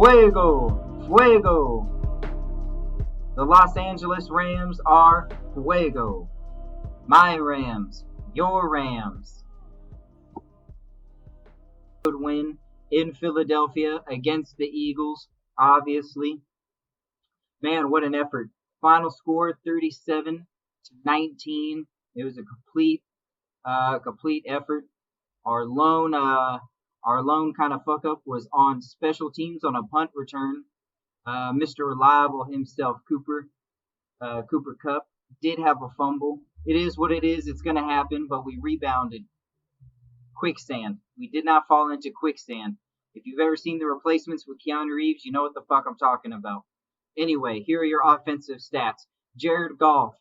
Fuego! Fuego! The Los Angeles Rams are fuego. My Rams. Your Rams. Good win in Philadelphia against the Eagles, obviously. Man, what an effort. Final score 37-19. It was a complete effort. Our lone kind of fuck up was on special teams on a punt return. Mr. Reliable himself, Cooper Kupp, did have a fumble. It is what it is. It's going to happen, but we rebounded. Quicksand. We did not fall into quicksand. If you've ever seen the replacements with Keanu Reeves, you know what the fuck I'm talking about. Anyway, here are your offensive stats. Jared Goff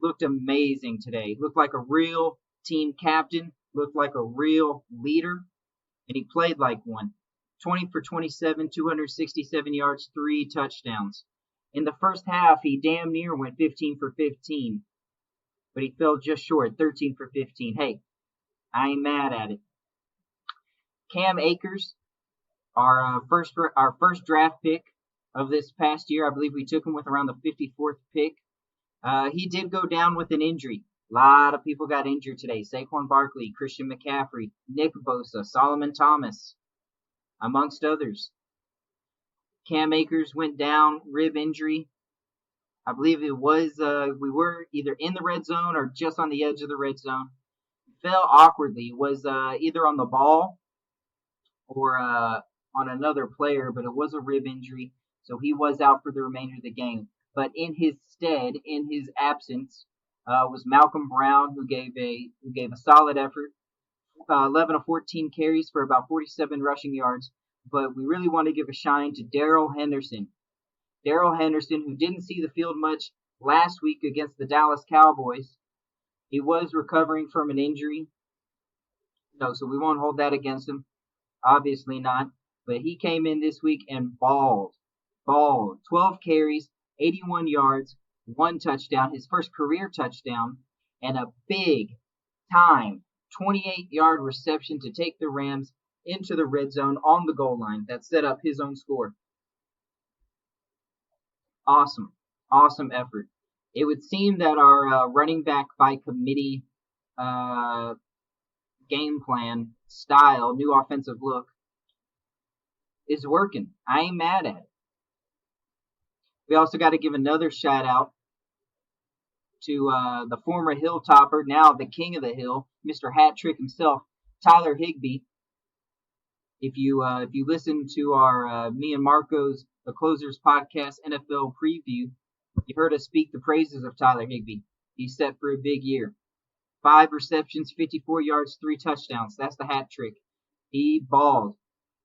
looked amazing today. Looked like a real team captain. Looked like a real leader. And he played like one. 20 for 27, 267 yards, 3 touchdowns. In the first half, he damn near went 15 for 15. But he fell just short, 13 for 15. Hey, I ain't mad at it. Cam Akers, our first draft pick of this past year. I believe we took him with around the 54th pick. He did go down with an injury. A lot of people got injured today. Saquon Barkley, Christian McCaffrey, Nick Bosa, Solomon Thomas, amongst others. Cam Akers went down, rib injury. I believe it was, we were either in the red zone or just on the edge of the red zone. Fell awkwardly. Was either on the ball or on another player, but it was a rib injury, so he was out for the remainder of the game. But in his stead, in his absence, was Malcolm Brown, who gave a solid effort. 11 of 14 carries for about 47 rushing yards. But we really want to give a shine to Darrell Henderson. Darrell Henderson, who didn't see the field much last week against the Dallas Cowboys. He was recovering from an injury. No, so we won't hold that against him. Obviously not. But he came in this week and balled. 12 carries, 81 yards, 1 touchdown, his first career touchdown, and a big-time 28-yard reception to take the Rams into the red zone on the goal line. That set up his own score. Awesome effort. It would seem that our running back by committee game plan style, new offensive look, is working. I ain't mad at it. We also got to give another shout out to the former Hilltopper, now the king of the hill, Mr. Hat Trick himself, Tyler Higbee. If you listen to our me and Marco's The Closers podcast NFL preview, you heard us speak the praises of Tyler Higbee. He's set for a big year. 5 receptions, 54 yards, 3 touchdowns. That's the hat trick. He balled.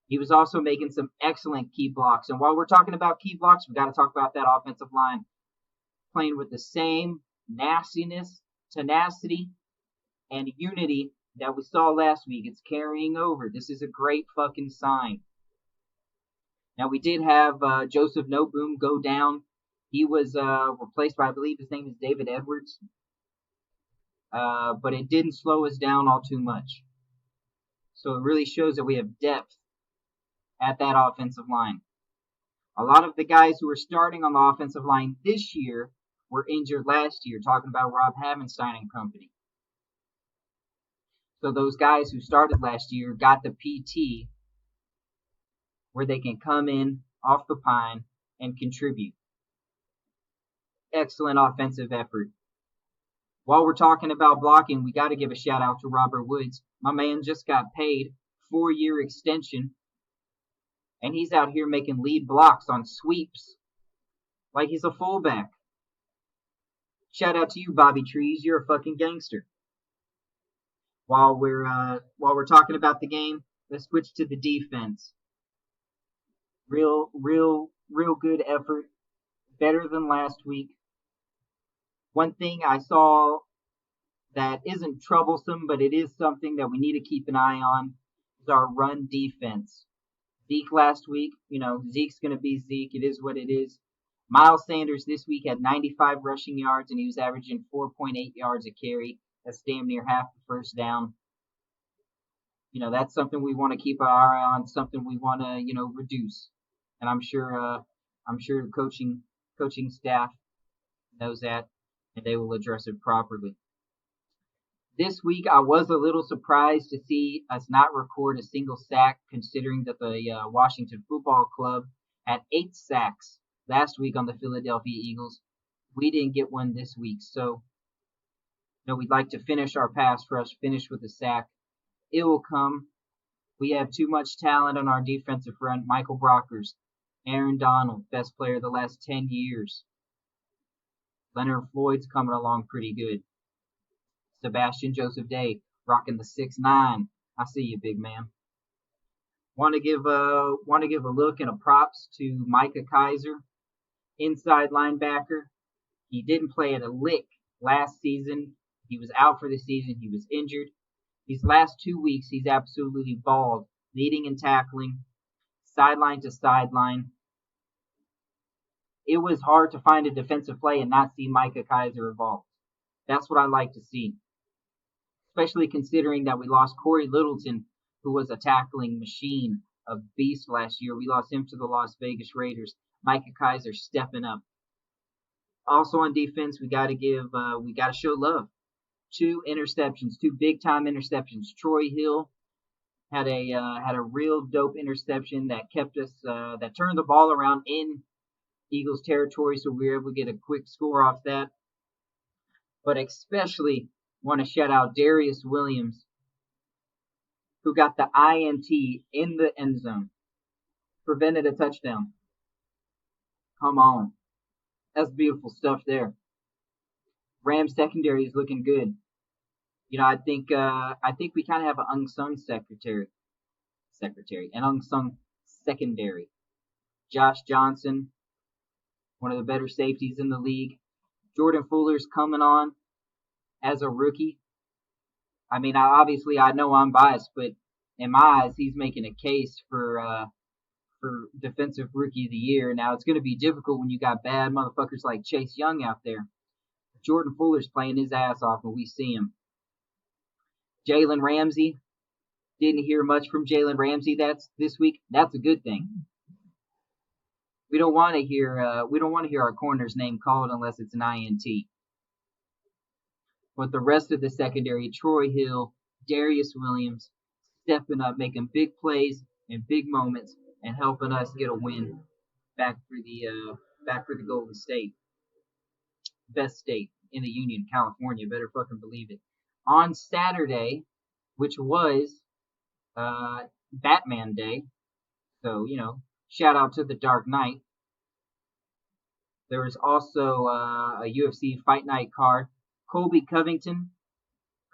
He was also making some excellent key blocks. And while we're talking about key blocks, we got to talk about that offensive line playing with the same nastiness, tenacity, and unity that we saw last week. It's carrying over. This is a great fucking sign. Now, we did have Joseph Noboom go down. He was replaced by, I believe his name is David Edwards. But it didn't slow us down all too much. So it really shows that we have depth at that offensive line. A lot of the guys who are starting on the offensive line this year were injured last year, talking about Rob Havenstein and company. So those guys who started last year got the PT where they can come in off the pine and contribute. Excellent offensive effort. While we're talking about blocking, we got to give a shout out to Robert Woods. My man just got paid 4-year extension, and he's out here making lead blocks on sweeps like he's a fullback. Shout out to you, Bobby Trees. You're a fucking gangster. While we're talking about the game, let's switch to the defense. Real good effort. Better than last week. One thing I saw that isn't troublesome, but it is something that we need to keep an eye on, is our run defense. Zeke last week, Zeke's going to be Zeke. It is what it is. Miles Sanders this week had 95 rushing yards, and he was averaging 4.8 yards a carry. That's damn near half the first down. That's something we want to keep our eye on, something we want to, reduce. and I'm sure the coaching staff knows that, and they will address it properly. This week, I was a little surprised to see us not record a single sack, considering that the Washington Football Club had 8 sacks last week on the Philadelphia Eagles. We didn't get one this week, so we'd like to finish our pass rush, finish with a sack. It will come. We have too much talent on our defensive front. Michael Brockers, Aaron Donald, best player of the last 10 years. Leonard Floyd's coming along pretty good. Sebastian Joseph Day, rocking the 6'9". I see you, big man. Want to give a look and a props to Micah Kiser, inside linebacker. He didn't play at a lick last season. He was out for the season. He was injured. These last 2 weeks, he's absolutely balled, leading and tackling, sideline to sideline. It was hard to find a defensive play and not see Micah Kiser involved. That's what I like to see, especially considering that we lost Corey Littleton, who was a tackling machine, a beast last year. We lost him to the Las Vegas Raiders. Micah Kiser stepping up. Also on defense, we got to show love. 2 interceptions, 2 big time interceptions. Troy Hill had a real dope interception that kept us that turned the ball around in Eagles territory, so we were able to get a quick score off that. But especially want to shout out Darius Williams, who got the INT in the end zone, prevented a touchdown. Come on, that's beautiful stuff there. Rams secondary is looking good. I think we kind of have an unsung an unsung secondary. Josh Johnson, one of the better safeties in the league. Jordan Fuller's coming on as a rookie. I mean, I know I'm biased, but in my eyes, he's making a case for defensive rookie of the year. Now, it's going to be difficult when you got bad motherfuckers like Chase Young out there. Jordan Fuller's playing his ass off when we see him. Jalen Ramsey. Didn't hear much from Jalen Ramsey this week. That's a good thing. We don't want to hear our corner's name called unless it's an INT. But the rest of the secondary, Troy Hill, Darius Williams, stepping up, making big plays in big moments, and helping us get a win back for the Golden State. Best state in the Union, California. Better fucking believe it. On Saturday, which was Batman Day, so, shout out to the Dark Knight. There was also a UFC Fight Night card. Colby Covington,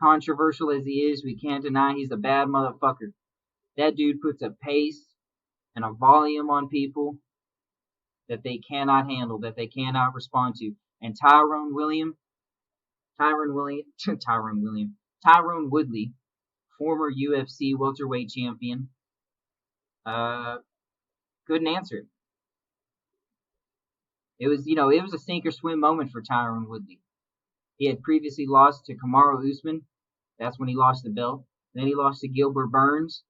controversial as he is, we can't deny he's a bad motherfucker. That dude puts a pace and a volume on people that they cannot handle, that they cannot respond to. And Tyron Woodley, former UFC welterweight champion, couldn't answer. It was a sink or swim moment for Tyron Woodley. He had previously lost to Kamaru Usman. That's when he lost the belt. Then he lost to Gilbert Burns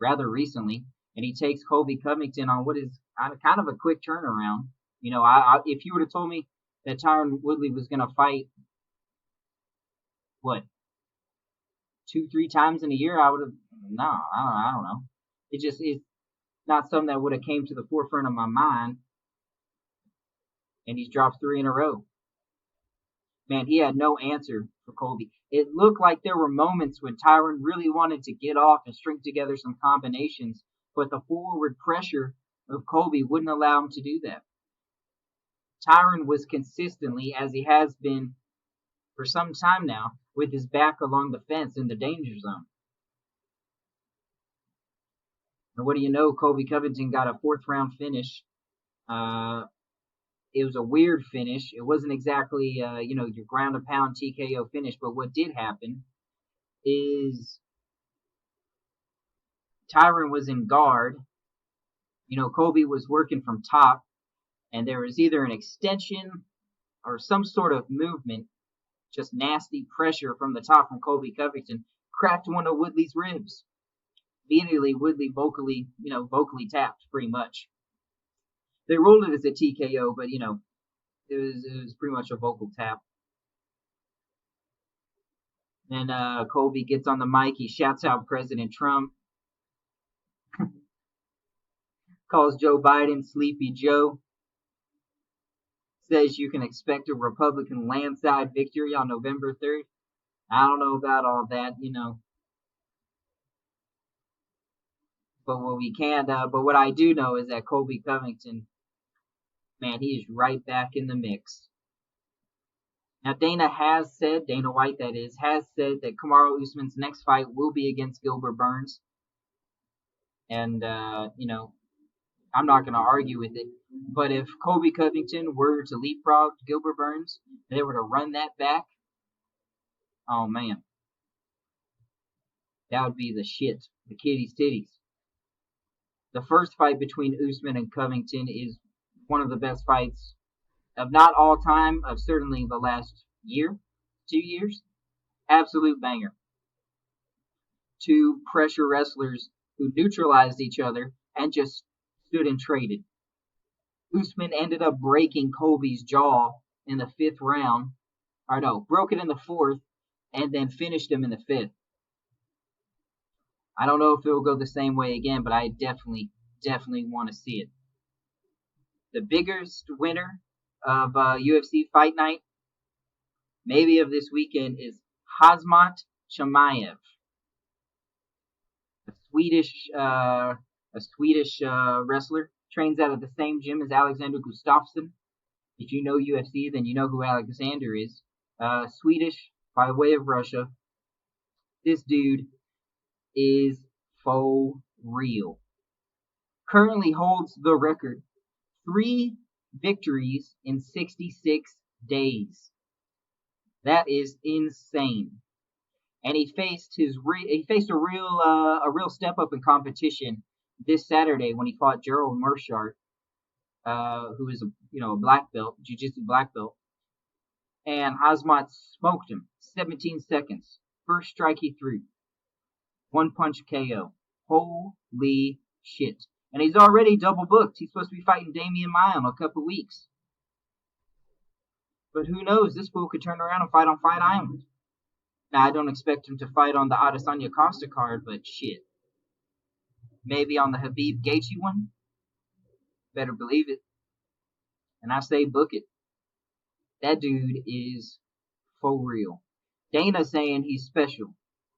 rather recently. And he takes Colby Covington on what is kind of a quick turnaround. If you would have told me that Tyron Woodley was going to fight, 2-3 times in a year, I would have, I don't know. It's not something that would have came to the forefront of my mind. And he's dropped 3 in a row. Man, he had no answer for Colby. It looked like there were moments when Tyron really wanted to get off and string together some combinations, but the forward pressure of Colby wouldn't allow him to do that. Tyron was consistently, as he has been for some time now, with his back along the fence in the danger zone. And what do you know? Colby Covington got a 4th round finish. It was a weird finish. It wasn't exactly, your ground and pound TKO finish. But what did happen is Tyron was in guard. Colby was working from top. And there was either an extension or some sort of movement, just nasty pressure from the top from Colby Covington, cracked one of Woodley's ribs. Immediately, Woodley vocally tapped pretty much. They rolled it as a TKO, but, it was pretty much a vocal tap. Then Colby gets on the mic. He shouts out President Trump. Calls Joe Biden Sleepy Joe. Says you can expect a Republican landslide victory on November 3rd. I don't know about all that, But what I do know is that Colby Covington, man, he is right back in the mix. Now, Dana White that is, has said that Kamaru Usman's next fight will be against Gilbert Burns. And, I'm not going to argue with it. But if Colby Covington were to leapfrog Gilbert Burns, and they were to run that back, oh, man. That would be the shit. The kitty's titties. The first fight between Usman and Covington is one of the best fights of not all time, of certainly the last year, 2 years. Absolute banger. Two pressure wrestlers who neutralized each other and just stood and traded. Usman ended up breaking Colby's jaw in the 5th round. Or no, broke it in the 4th and then finished him in the 5th. I don't know if it will go the same way again, but I definitely want to see it. The biggest winner of UFC Fight Night, maybe of this weekend, is Hazmat Chamayev, a Swedish wrestler. Trains out of the same gym as Alexander Gustafsson. If you know UFC, then you know who Alexander is. Swedish by way of Russia. This dude is for real. Currently holds the record. 3 victories in 66 days. That is insane. And he faced a real step up in competition this Saturday when he fought Gerald, who is a black belt, jiu-jitsu black belt. And Hazmat smoked him 17 seconds. First strike he threw. 1 punch KO. Holy shit. And he's already double booked. He's supposed to be fighting Damian Maia in a couple weeks. But who knows? This fool could turn around and fight on Fight Island. Now, I don't expect him to fight on the Adesanya Costa card, but shit. Maybe on the Habib Gaethje one? Better believe it. And I say book it. That dude is for real. Dana saying he's special.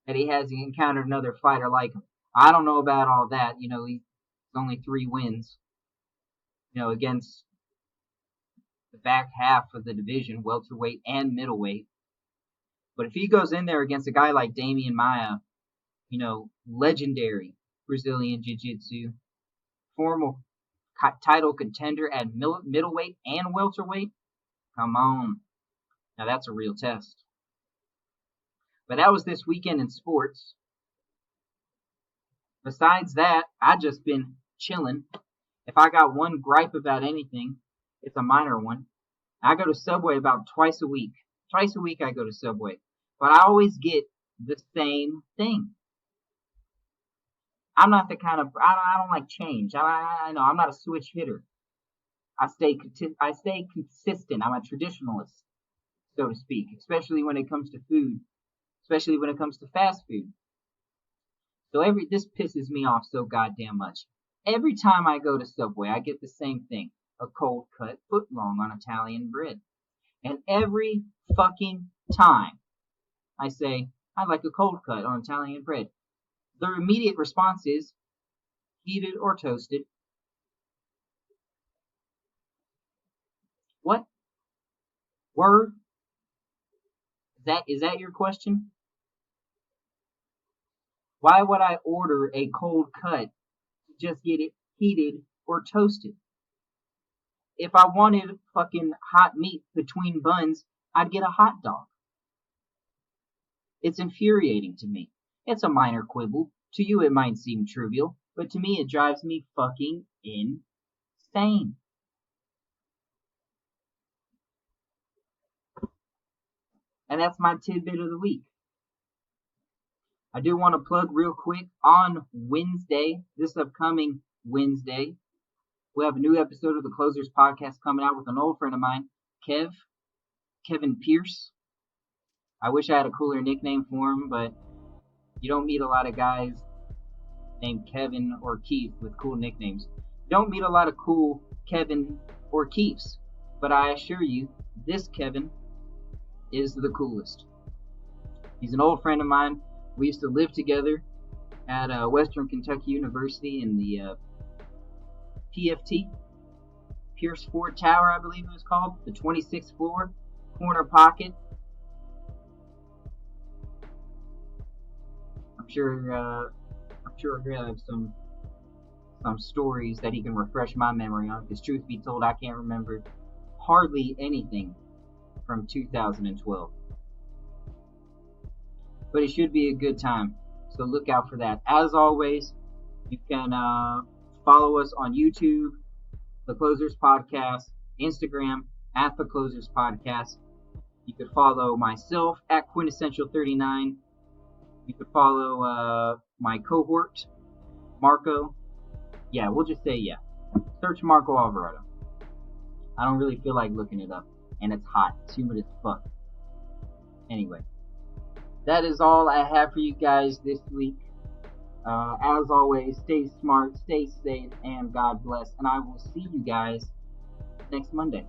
That he hasn't encountered another fighter like him. I don't know about all that. He's only 3 wins. Against the back half of the division, welterweight and middleweight. But if he goes in there against a guy like Damian Maia, legendary Brazilian Jiu-Jitsu, former title contender at middleweight and welterweight, come on. Now that's a real test. But that was this weekend in sports. Besides that, I just been chilling. If I got one gripe about anything, it's a minor one. I go to Subway about twice a week. Twice a week I go to Subway. But I always get the same thing. I'm not the kind of... I don't like change. I know I'm not a switch hitter. I stay consistent. I'm a traditionalist, so to speak. Especially when it comes to food. Especially when it comes to fast food. So this pisses me off so goddamn much. Every time I go to Subway, I get the same thing. A cold cut footlong on Italian bread. And every fucking time I say, I'd like a cold cut on Italian bread, their immediate response is heated or toasted. What? Word? Is that your question? Why would I order a cold cut to just get it heated or toasted? If I wanted fucking hot meat between buns, I'd get a hot dog. It's infuriating to me. It's a minor quibble. To you it might seem trivial, but to me it drives me fucking insane. And that's my tidbit of the week. I do want to plug real quick on Wednesday, this upcoming Wednesday, We'll have a new episode of the Closers Podcast coming out with an old friend of mine, Kevin Pierce. I wish I had a cooler nickname for him, but you don't meet a lot of guys named Kevin or Keith with cool nicknames. You don't meet a lot of cool Kevin or Keiths, but I assure you, this Kevin is the coolest. He's an old friend of mine. We used to live together at Western Kentucky University in the PFT, Pierce Ford Tower, I believe it was called, the 26th floor, corner pocket. I'm sure he'll have some stories that he can refresh my memory on, because truth be told, I can't remember hardly anything from 2012. But it should be a good time, so look out for that. As always, you can follow us on YouTube, The Closers Podcast, Instagram, at The Closers Podcast. You could follow myself at Quintessential39. You could follow my cohort, Marco. Yeah, we'll just say yeah. Search Marco Alvarado. I don't really feel like looking it up, and it's hot. It's humid as fuck. Anyway, that is all I have for you guys this week. As always, stay smart, stay safe, and God bless. And I will see you guys next Monday.